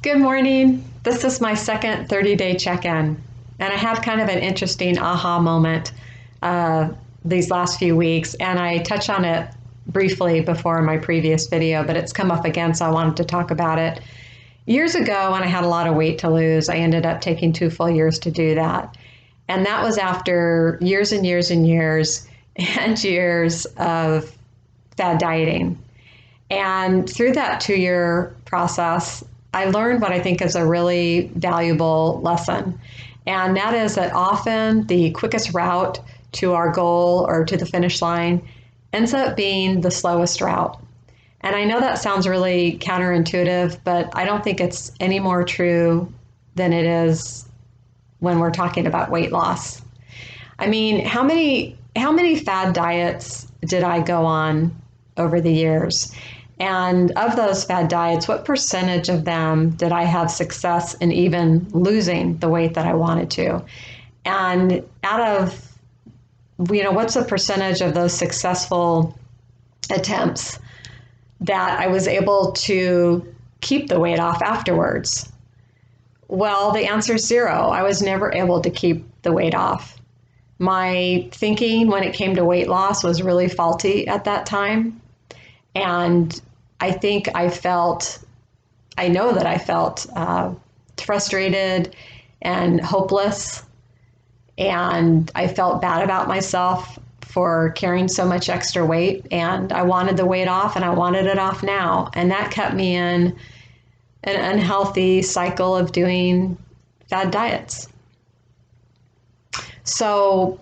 Good morning. This is my second 30-day check-in, and I had kind of an interesting aha moment these last few weeks, and I touched on it briefly before in my previous video, but it's come up again, so I wanted to talk about it. Years ago, when I had a lot of weight to lose, I ended up taking 2 full years to do that. And that was after years and years and years and years of fad dieting. And through that 2-year process, I learned what I think is a really valuable lesson. And that is that often the quickest route to our goal or to the finish line ends up being the slowest route. And I know that sounds really counterintuitive, but I don't think it's any more true than it is when we're talking about weight loss. I mean, how many fad diets did I go on over the years? And of those fad diets, what percentage of them did I have success in even losing the weight that I wanted to? And out of, what's the percentage of those successful attempts that I was able to keep the weight off afterwards? Well, the answer is 0. I was never able to keep the weight off. My thinking when it came to weight loss was really faulty at that time. And I think I know that I felt frustrated and hopeless. And I felt bad about myself for carrying so much extra weight. And I wanted the weight off, and I wanted it off now. And that kept me in an unhealthy cycle of doing fad diets. So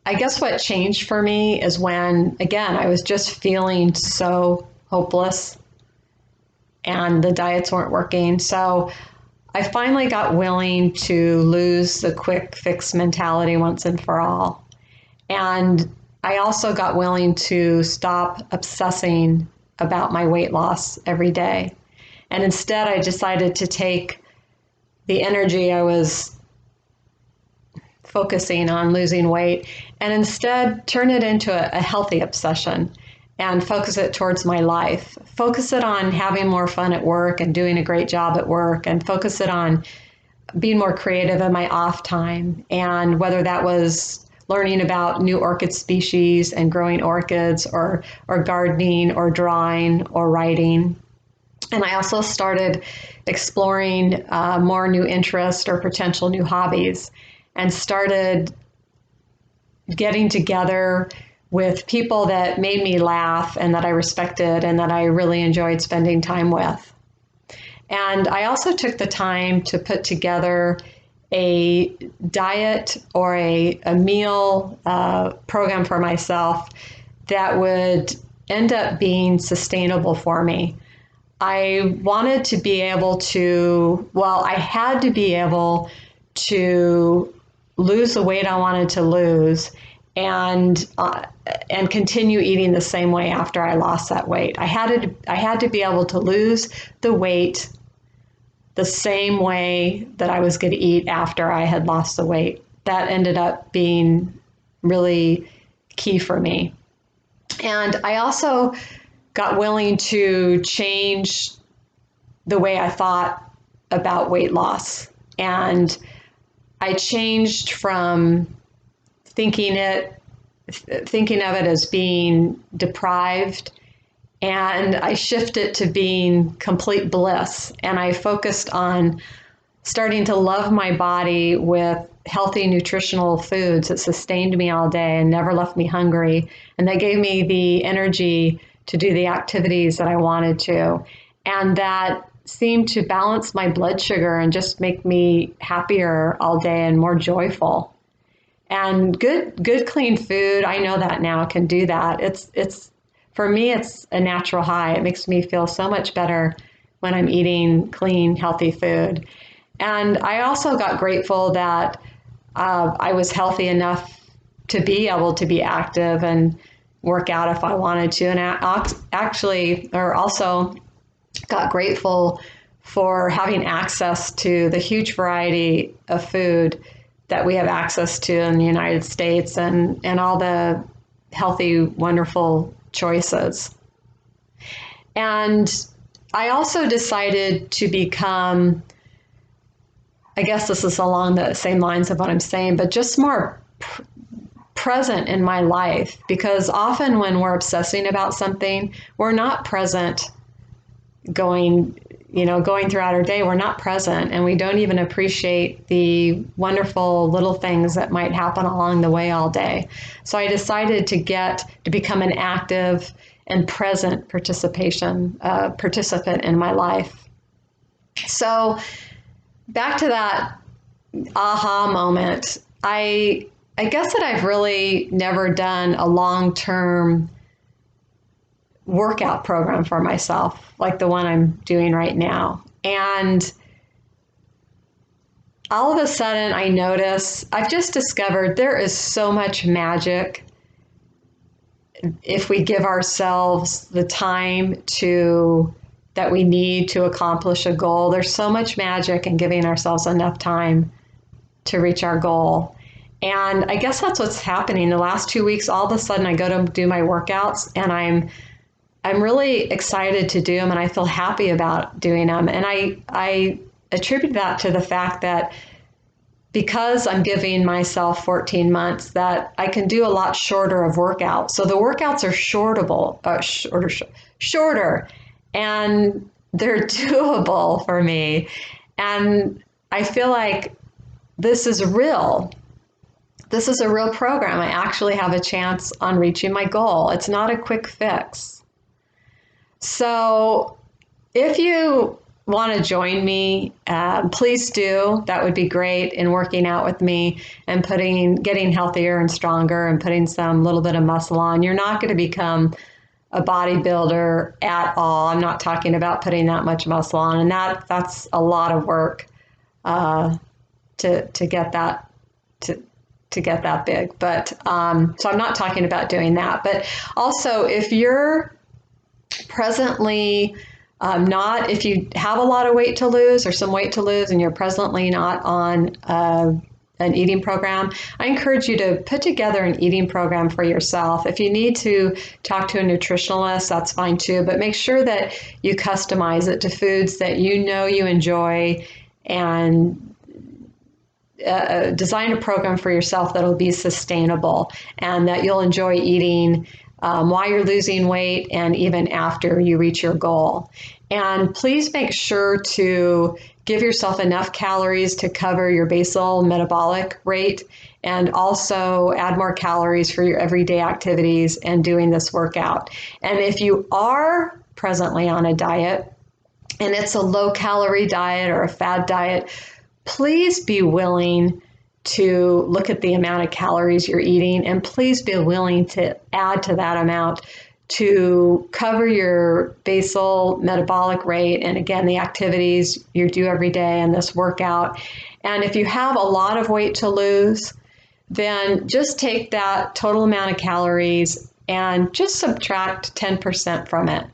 I guess what changed for me is when, again, I was just feeling so hopeless and the diets weren't working. So I finally got willing to lose the quick fix mentality once and for all. And I also got willing to stop obsessing about my weight loss every day. And instead, I decided to take the energy I was focusing on losing weight and instead turn it into a healthy obsession and focus it towards my life. Focus it on having more fun at work and doing a great job at work, and focus it on being more creative in my off time. And whether that was learning about new orchid species and growing orchids, or gardening, or drawing, or writing. And I also started exploring more new interests or potential new hobbies, and started getting together with people that made me laugh and that I respected and that I really enjoyed spending time with. And I also took the time to put together a diet or a meal program for myself that would end up being sustainable for me. I wanted to be able to, I had to be able to lose the weight I wanted to lose and continue eating the same way after I lost that weight. I had to be able to lose the weight the same way that I was going to eat after I had lost the weight. That ended up being really key for me. And I also got willing to change the way I thought about weight loss. And I changed from thinking of it as being deprived, and I shifted to being complete bliss. And I focused on starting to love my body with healthy nutritional foods that sustained me all day and never left me hungry, and that gave me the energy to do the activities that I wanted to, and that seemed to balance my blood sugar and just make me happier all day and more joyful. And good clean food, I know that now, can do that. It's for me, it's a natural high. It makes me feel so much better when I'm eating clean, healthy food. And I also got grateful that I was healthy enough to be able to be active and work out if I wanted to. And I also got grateful for having access to the huge variety of food that we have access to in the United States, and all the healthy, wonderful choices. And I also decided to become, I guess this is along the same lines of what I'm saying, but just more present in my life, because often when we're obsessing about something, we're not present going going throughout our day. We're not present, and we don't even appreciate the wonderful little things that might happen along the way all day. So I decided to become an active and present participant in my life. So back to that aha moment. I guess that I've really never done a long-term workout program for myself like the one I'm doing right now. And all of a sudden I notice I've just discovered there is so much magic if we give ourselves the time that we need to accomplish a goal. There's so much magic in giving ourselves enough time to reach our goal. And I guess that's what's happening. The last 2 weeks, all of a sudden I go to do my workouts and I'm really excited to do them, and I feel happy about doing them. And I attribute that to the fact that because I'm giving myself 14 months, that I can do a lot shorter of workouts. So the workouts are shorter, and they're doable for me. And I feel like this is real. This is a real program. I actually have a chance on reaching my goal. It's not a quick fix. So if you want to join me, please do. That would be great in working out with me and getting healthier and stronger and putting some little bit of muscle on. You're not going to become a bodybuilder at all. I'm not talking about putting that much muscle on, and that's a lot of work to get that to get that big. But so I'm not talking about doing that. But also, if you're presently if you have a lot of weight to lose or some weight to lose and you're presently not on an eating program, I encourage you to put together an eating program for yourself. If you need to talk to a nutritionalist, that's fine too, but make sure that you customize it to foods that you know you enjoy, and design a program for yourself that'll be sustainable and that you'll enjoy eating while you're losing weight and even after you reach your goal. And please make sure to give yourself enough calories to cover your basal metabolic rate, and also add more calories for your everyday activities and doing this workout. And if you are presently on a diet and it's a low calorie diet or a fad diet, please be willing to look at the amount of calories you're eating, and please be willing to add to that amount to cover your basal metabolic rate, and again, the activities you do every day and this workout. And if you have a lot of weight to lose, then just take that total amount of calories and just subtract 10% from it.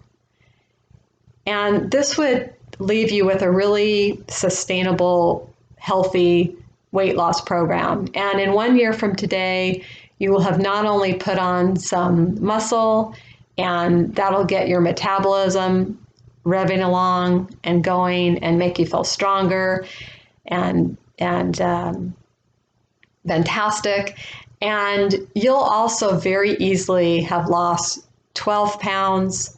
And this would leave you with a really sustainable, healthy weight loss program. And in 1 year from today, you will have not only put on some muscle, and that'll get your metabolism revving along and going and make you feel stronger and fantastic. And you'll also very easily have lost 12 pounds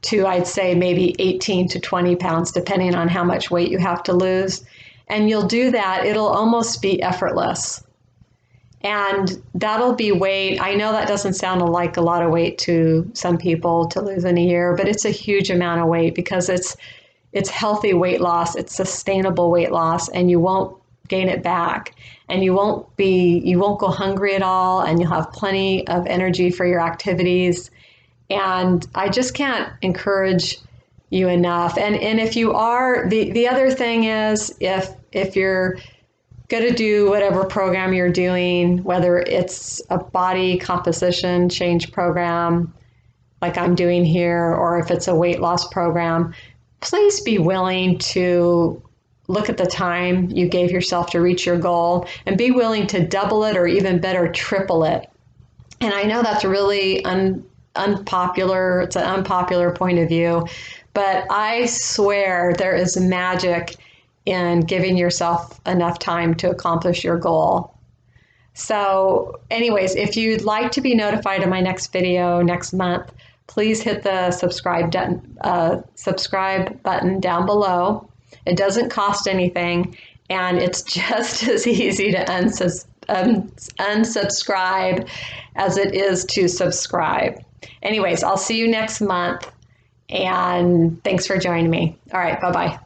to, I'd say, maybe 18 to 20 pounds, depending on how much weight you have to lose. And you'll do that, it'll almost be effortless. And that'll be weight. I know that doesn't sound like a lot of weight to some people to lose in a year, but it's a huge amount of weight because it's healthy weight loss, it's sustainable weight loss, and you won't gain it back. And you won't go hungry at all, and you'll have plenty of energy for your activities. And I just can't encourage you enough. And if you are, the other thing is, if you're going to do whatever program you're doing, whether it's a body composition change program like I'm doing here, or if it's a weight loss program, please be willing to look at the time you gave yourself to reach your goal and be willing to double it, or even better, triple it. And I know that's really unpopular. It's an unpopular point of view, but I swear there is magic in giving yourself enough time to accomplish your goal. So, anyways, if you'd like to be notified of my next video next month, please hit the subscribe button down below. It doesn't cost anything, and it's just as easy to unsubscribe as it is to subscribe. Anyways, I'll see you next month, and thanks for joining me. All right, bye-bye.